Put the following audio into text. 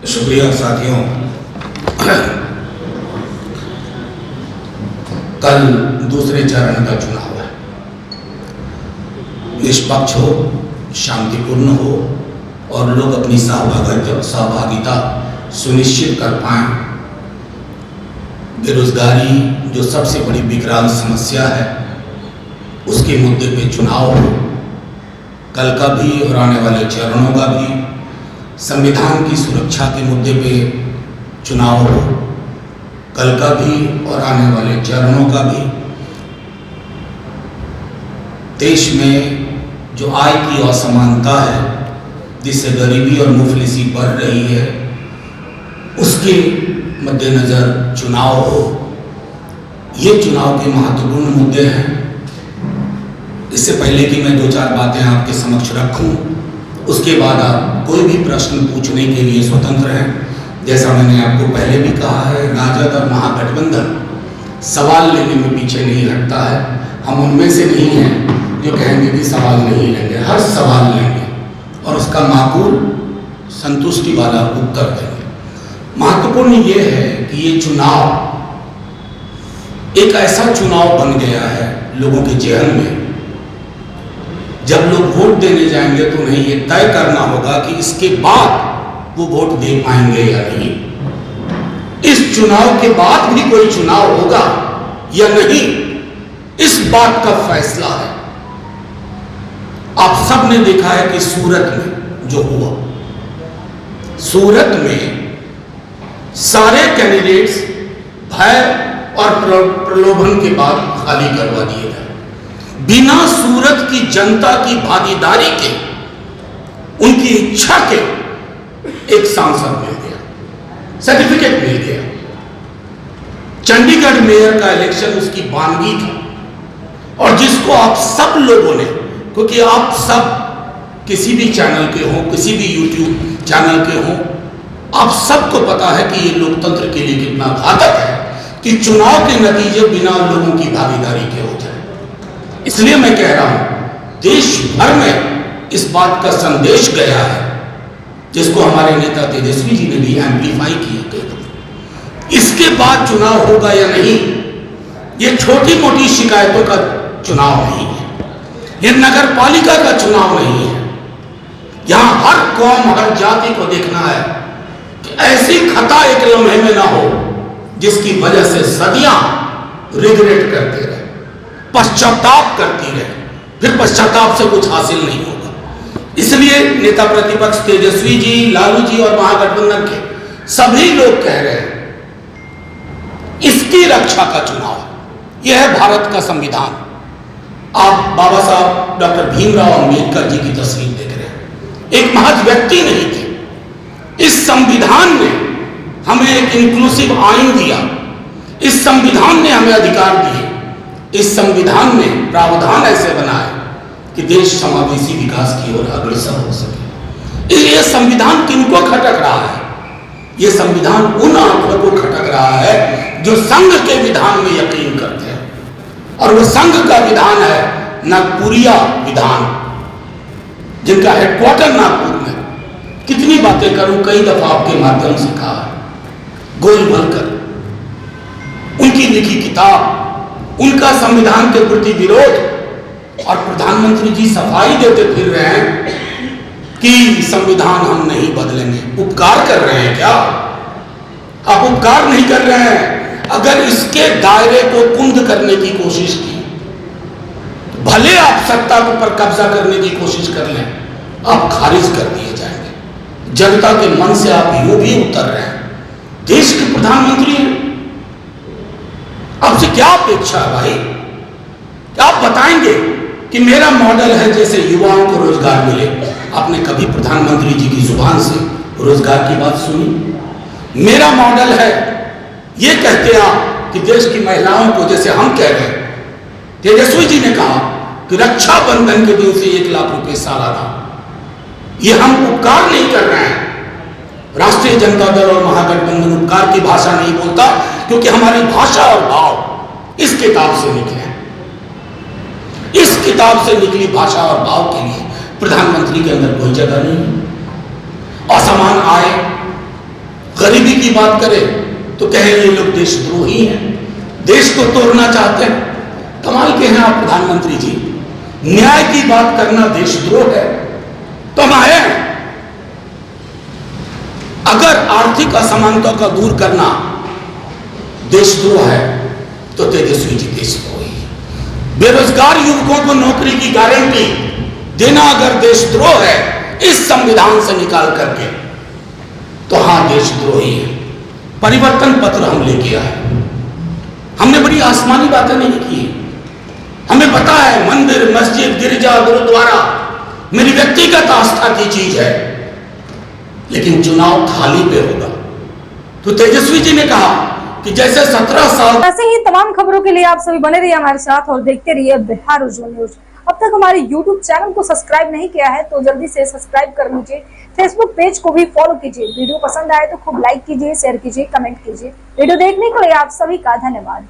शुक्रिया साथियों। कल दूसरे चरण का चुनाव है। निष्पक्ष हो, शांतिपूर्ण हो और लोग अपनी सहभागिता सुनिश्चित कर पाएं। बेरोजगारी जो सबसे बड़ी विकराल समस्या है, उसके मुद्दे पे चुनाव हो। कल का भी और आने वाले चरणों का भी। संविधान की सुरक्षा के मुद्दे पे चुनाव हो, कल का भी और आने वाले चरणों का भी। देश में जो आय की असमानता है, जिससे गरीबी और मुफलिसी बढ़ रही है, उसके मद्देनज़र चुनाव हो। ये चुनाव के महत्वपूर्ण मुद्दे हैं। इससे पहले कि मैं दो चार बातें आपके समक्ष रखूं, उसके बाद आप कोई भी प्रश्न पूछने के लिए स्वतंत्र हैं। जैसा मैंने आपको पहले भी कहा है, राजद और महागठबंधन सवाल लेने में पीछे नहीं हटता है। हम उनमें से नहीं हैं जो कहेंगे कि सवाल नहीं लेंगे। हर सवाल लेंगे और उसका माकूल संतुष्टि वाला उत्तर देंगे। महत्वपूर्ण ये है कि ये चुनाव एक ऐसा चुनाव बन गया है लोगों के जेहन में। जब लोग वोट देने जाएंगे तो उन्हें ये तय करना होगा कि इसके बाद वो वोट दे पाएंगे या नहीं। इस चुनाव के बाद भी कोई चुनाव होगा या नहीं, इस बात का फैसला है। आप सब ने देखा है कि सूरत में जो हुआ, सूरत में सारे कैंडिडेट्स भय और प्रलोभन के बाद खाली करवा दिए गए। बिना सूरत की जनता की भागीदारी के, उनकी इच्छा के एक सांसद मिल गया, सर्टिफिकेट मिल गया। चंडीगढ़ मेयर का इलेक्शन उसकी बानगी था और जिसको आप सब लोगों ने, क्योंकि आप सब किसी भी चैनल के हो, किसी भी यूट्यूब चैनल के हो, आप सबको पता है कि ये लोकतंत्र के लिए कितना घातक है कि चुनाव के नतीजे बिना लोगों की भागीदारी के हो जाए। इसलिए मैं कह रहा हूं, देश भर में इस बात का संदेश गया है, जिसको हमारे नेता तेजस्वी जी ने भी एम्पलीफाई किया। इसके बाद चुनाव होगा या नहीं, ये छोटी मोटी शिकायतों का चुनाव नहीं है, ये नगर पालिका का चुनाव नहीं है। यहां हर कौम, हर जाति को देखना है कि ऐसी खता एक लम्हे में ना हो जिसकी वजह से सदियां रिग्रेट करते रहे, पश्चाताप करती रहे, फिर पश्चाताप से कुछ हासिल नहीं होगा। इसलिए नेता प्रतिपक्ष तेजस्वी जी, लालू जी और महागठबंधन के सभी लोग कह रहे हैं, इसकी रक्षा का चुनाव। यह है भारत का संविधान। आप बाबा साहब डॉक्टर भीमराव अंबेडकर जी की तस्वीर देख रहे हैं। एक महज व्यक्ति नहीं थे। इस संविधान ने हमें एक इंक्लूसिव आइन दिया। इस संविधान ने हमें अधिकार दिए। इस संविधान में प्रावधान ऐसे बनाए कि देश समावेशी विकास की ओर अग्रसर हो सके। ये संविधान किनको खटक रहा है? ये संविधान उन आंकड़ों को खटक रहा है जो संघ के विधान में यकीन करते हैं, और वो संघ का विधान है नागपुरिया विधान, जिनका हेडक्वार्टर नागपुर में। कितनी बातें करूं, कई दफा आपके माध्यम से कहा है। गोलवलकर, उनकी लिखी किताब, उनका संविधान के प्रति विरोध, और प्रधानमंत्री जी सफाई देते फिर रहे हैं कि संविधान हम नहीं बदलेंगे। उपकार कर रहे हैं क्या आप? उपकार नहीं कर रहे हैं। अगर इसके दायरे को कुंद करने की कोशिश की, भले आप सत्ता पर कब्जा करने की कोशिश कर लें, आप खारिज कर दिए जाएंगे। जनता के मन से आप यूं भी उतर रहे हैं। देश के प्रधानमंत्री आपसे क्या अपेक्षा है भाई? क्या आप बताएंगे कि मेरा मॉडल है जैसे युवाओं को रोजगार मिले? आपने कभी प्रधानमंत्री जी की जुबान से रोजगार की बात सुनी? मेरा मॉडल है, ये कहते आप कि देश की महिलाओं को, जैसे हम कह रहे हैं, तेजस्वी जी ने कहा कि रक्षाबंधन के दिन से 1 लाख रुपए सालाना। ये हम उपकार नहीं कर रहे हैं। राष्ट्रीय जनता दल और महागठबंधन उपकार की भाषा नहीं बोलता, क्योंकि हमारी भाषा और भाव इस किताब से निकले हैं। इस किताब से निकली भाषा और भाव के लिए प्रधानमंत्री के अंदर कोई जगह नहीं है। असमान आय, गरीबी की बात करें तो कहे ये लोग देशद्रोही हैं, देश को तोड़ना चाहते हैं। कमाल के हैं आप प्रधानमंत्री जी, न्याय की बात करना देशद्रोह है तो हम आए हैं। अगर आर्थिक असमानता का दूर करना देशद्रोह है तो तेजस्वी जी देशद्रोही है। बेरोजगार युवकों को नौकरी की गारंटी देना अगर देशद्रोह है इस संविधान से निकाल करके, तो हां देशद्रोही है। परिवर्तन पत्र हम लेके आए, हमने बड़ी आसमानी बातें नहीं की। हमें पता है मंदिर, मस्जिद, गिरजा, गुरुद्वारा मेरी व्यक्तिगत आस्था की चीज है, लेकिन चुनाव थाली पे होगा। तो तेजस्वी जी ने कहा कि जैसे 17 साल। ऐसे ही तमाम खबरों के लिए आप सभी बने रहिए हमारे साथ और देखते रहिए बिहार उज्जवल न्यूज। अब तक हमारे YouTube चैनल को सब्सक्राइब नहीं किया है तो जल्दी से सब्सक्राइब कर लीजिए। फेसबुक पेज को भी फॉलो कीजिए। वीडियो पसंद आए तो खूब लाइक कीजिए, शेयर कीजिए, कमेंट कीजिए। वीडियो देखने के लिए आप सभी का धन्यवाद।